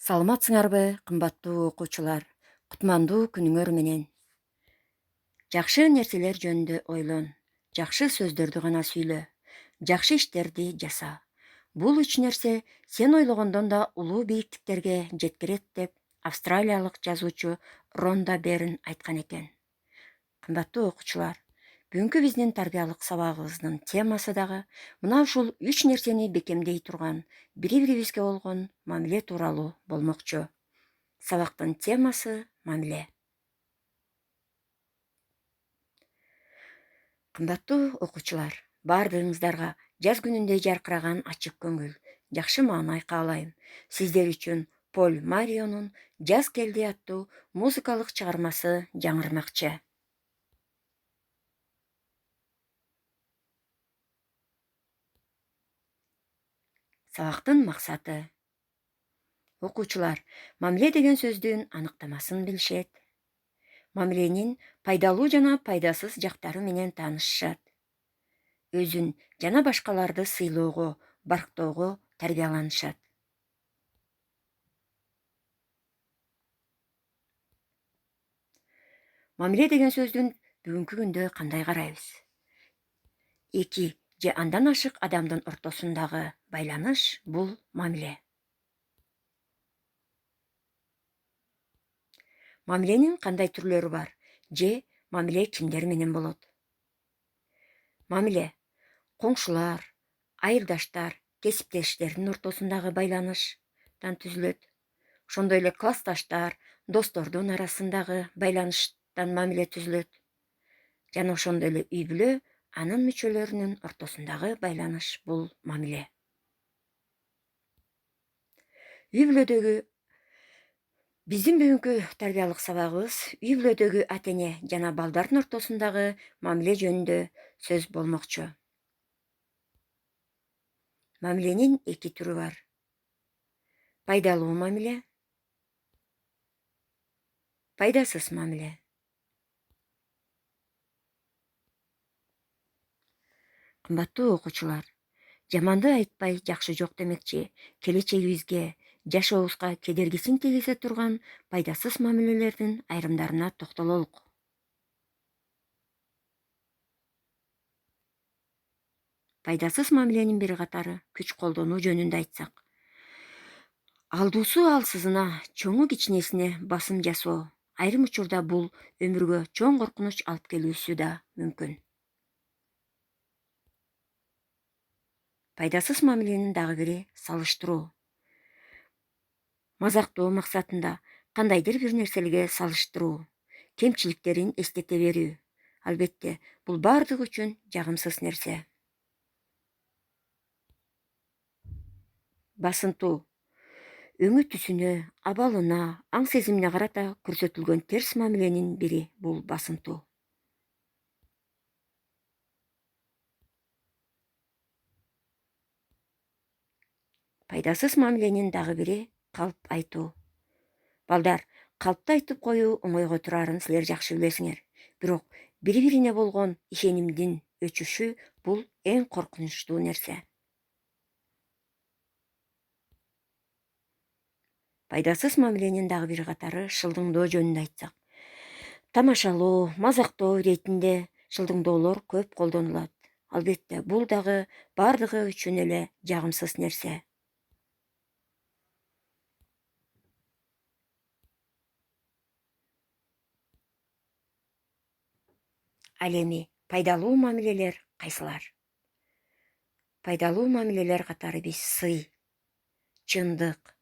Саламатсыңарбы, кымбаттуу окуучулар? Кутмандуу күнүңөр менен. Жакшы нерселер жөнүндө ойлон, жакшы сөздөрдү гана сүйлө, жакшы иштерди жаса. Бул үч нерсе сен ойлогондон да улуу бийиктиктерге жеткирет деп австралиялык жазуучу Ронда Берн айткан экен. Кымбаттуу окуучулар, бүгүнкү биздин тарбиялык сабагыбыздын темасы дагы мына ушул үч нерсени бекемдей турган бири-бирибизге болгон мамиле тууралуу болмокчу. Сабактын темасы мамиле. Кымбаттуу окуучулар, баардыгыңыздарга жаз күнүндөй жаркыраган ачык көңүл, жакшы маанай каалайм. Сиздер үчүн Поль Марионун «Жаз келди» аттуу музыкалык чыгармасы жаңырмакчы. Сабактын максаты. Окуучулар мамиле деген сөздүн аныктамасын билишет. Мамиленин пайдалуу жана пайдасыз жактары менен таанышышат. Өзүн жана башкаларды сыйлоого, барктоого тарбияланышат. Мамиле деген сөздүн бүгүнкү күндө кандай карайбыз? Эки же андан ашык адамдын ортосундагы байланыш бул мамиле. Мамиленин кандай түрлөрү бар же мамиле кимдер менен болот? Мамиле коңшулар, айылдаштар, кесиптештердин ортосундагы байланыштан түзүлөт. Ошондой эле классташтар, достордун арасындагы байланыштан мамиле түзүлөт. Жана ошондой эле үй бүлө, анын мүчөлөрүнүн ортосундагы байланыш бул мамиле. Үй бүлөдөгү биздин бүгүнкү тарбиялык сабагыбыз үй бүлөдөгү ата-эне жана балдардын ортосундагы мамиле жөнүндө сөз болмокчу. Мамиленин эки түрү бар. Пайдалуу мамиле, пайдасыз мамиле. Кымбаттуу окуучулар, жаманды айтпай жакшы жок демекчи, келечегибизге, жашообузга кедергисин тийгизе турган пайдасыз мамилелердин айрымдарына токтололук. Пайдасыз мамиленин бир катары күч колдонуу жөнүндө айтсак. Алдуусу алсызына, чоңу кичинесине басым жасоо. Айрым учурда бул өмүргө чоң коркунуч алып келүүсү да мүмкүн. Пайдасыз мамиленин дагы бири салыштыруу. Мазактоо максатында кандайдыр бир нерселерге салыштыруу, кемчиликтерин эстете берүү. Албетте, бул бардыгы үчүн жагымсыз нерсе. Басынтуу. Өңү түсүнө, абалына, аң сезимине карата көрсөтүлгөн терс мамиленин бири бул басынтуу. Пайдасыз мамиленин дагы бири калп айтуу. Балдар, калпты айтып коюу оңойго турарын силер жакшы билесиңер. Бирок бири-бирине болгон ишенимдин өчүшү бул эң коркунучтуу нерсе. Пайдасыз мамиленин дагы бир катары шылдыңдоо жөнүндө айтсак. Тамашалоо, мазактоо иретинде шылдыңдоолор көп колдонулат. Албетте, бул дагы бардыгы үчүн эле жагымсыз нерсе. Ал эми пайдалуу мамилелер кайсылар? Пайдалуу мамилелер катары биз сый, чындык,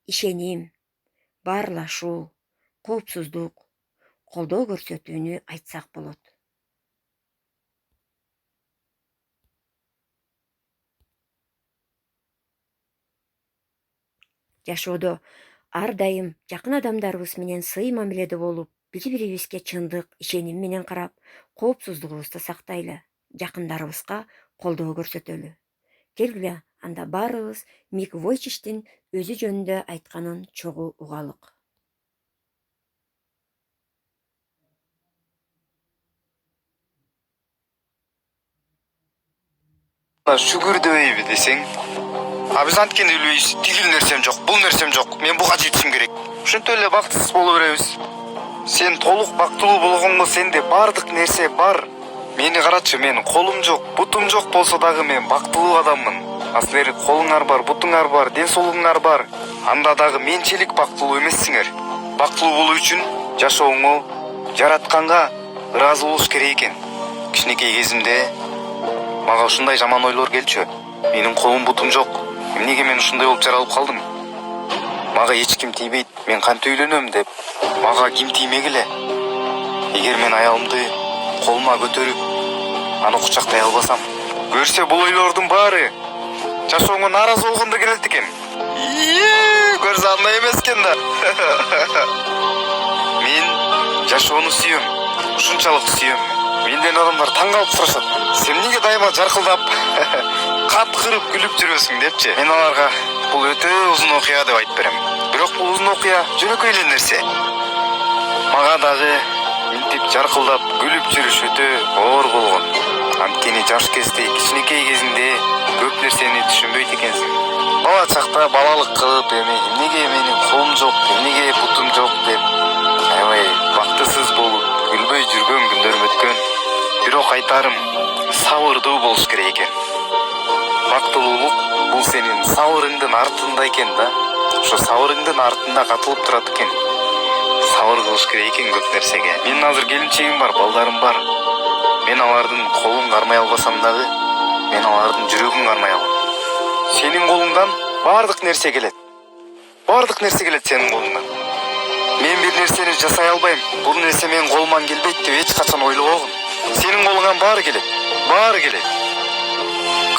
ишеним, баарлашуу, коопсуздук, колдоо көрсөтүүнү айтсак болот. Жашоодо ар дайым жакын адамдарыбыз менен сый мамиледе болуп, бири-бирибизге чындык, ишеним менен карап, коопсуздугубузду сактайлы, жакындарыбызга колдоо көрсөтөлү. Келгиле, анда баарыбыз Мик Войчичтин өзү жөнүндө айтканын чогуу угалык. Шүгүрдөйбү десең, Биз анткени билбейбиз. Тигил нерсем жок, бул нерсем жок. Мен буга жетишим керек. Ошентип эле бактысыз боло беребиз. Сен толук бактылуу болгонго сенде бардык нерсе бар. Мени карачы, менин колум жок, бутум жок болсо дагы мен бактылуу адаммын. А силер колуңар бар, бутуңар бар, ден соолугуңар бар. Анда дагы менчелик бактылуу эмессиңер. Бактылуу болуу үчүн жашооңо жаратканга ыраазы болуш керек экен. Кичинекей кезимде мага ушундай жаман ойлор келчү. Менин колум бутум жок. Эмнеге мен ушундай болуп жаралып калдым? Мага эч ким тийбейт, мен кантип үйлөнөм деп. Мага ким тиймегиле. Эгер мен аялымды колума көтөрүп, аны кучактай албасам, көрсө бул ойлордун баары жашооңо нааразы болгондо келет экен. Көрсө андай эмес экен да. Мен жашоону сүйөм, ушунчалык сүйөм. Менден адамдар таң калып сурашат. Сен эмнеге дайыма жаркылдап, каткырып күлүп жүрөсүң депчи. Мен аларга бул өтө узун окуя деп айтып берем. Бирок бул узун окуя жөнөкөй эле нерсе. Мага дагы мынтип жаркылдап күлүп жүрүш өтө оор болгон. Анткени жаш кезде, кичинекей кезиңде көп нерсени түшүнбөйт экенсиң. Бала чакта балалык кылып, эмнеге менин колум жок, эмнеге бутум жок деп аябай бактысыз болуп, күлбөй жүргөн күндөрүм өткөн. Бирок айтарым, сабырдуу болуш керек экен. Бактылуулук бул сенин сабырыңдын артында экен да. Ошо сабырыңдын артында катылып турат экен. Сабыр кылыш керек экен көп нерсеге. Менин азыр келинчегим бар, балдарым бар. Мен алардын колун кармай албасам дагы, мен алардын жүрөгүн кармай алам. Сенин колуңдан бардык нерсе келет. Бардык нерсе келет сенин колуңдан. Мен бир нерсени жасай албайм, бул нерсе менин колуман келбейт деп эч качан ойлобогун. Сенин колуңан баары келет. Баары келет.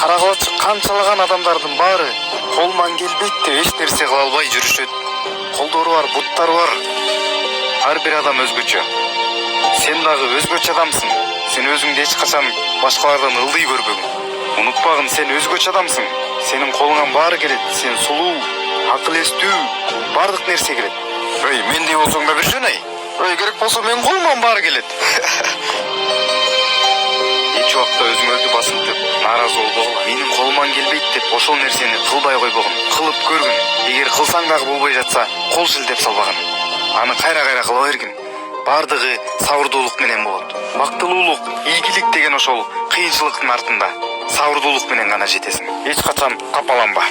Карагылачы канчалаган адамдардын баары колуман келбейт деп эч нерсе кыла албай жүрүшөт. Колдору бар, буттары бар. Ар бир адам өзгөчө. Сен дагы өзгөчө адамсың. Сен өзүңдү эч качан башкалардан ылдый көрбөгүн. Унутпагын, сен өзгөчө адамсың. Сенин колуңан баары келет. Сен сулуу, акыл эстүү, бардык нерсе келет. Мендей болсоң да бир жөн. Керек болсо менин колуман баары келет. Эч убакта өзүңөрдү басынтып, нааразы болбогула. Менин колуман келбейт деп ошол нерсени кылбай койбогун. Кылып көргүн. Эгер кылсаң дагы болбой жатса, кол шилтеп салбагын. Аны кайра кыла бергин. Бардыгы сабырдуулук менен болот. Бактылуулук, ийгилик деген ошол кыйынчылыктын артында. Сабырдуулук менен гана жетесиң. Эч качан капаланба.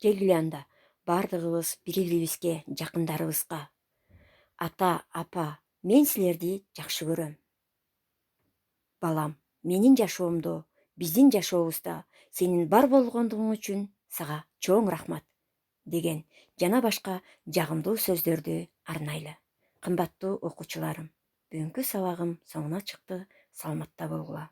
Келгиле анда бардыгыбыз бири-бирибизге жакындарыбызга. Ата, апа, мен силерди жакшы көрөм. Балам, менин жашоомдо, биздин жашообузда сенин бар болгондугуң үчүн сага чоң рахмат деген жана башка жагымдуу сөздөрдү арнайлы. Кымбаттуу окуучуларым, бүгүнкү сабагым соңуна чыкты. Саламатта болгула.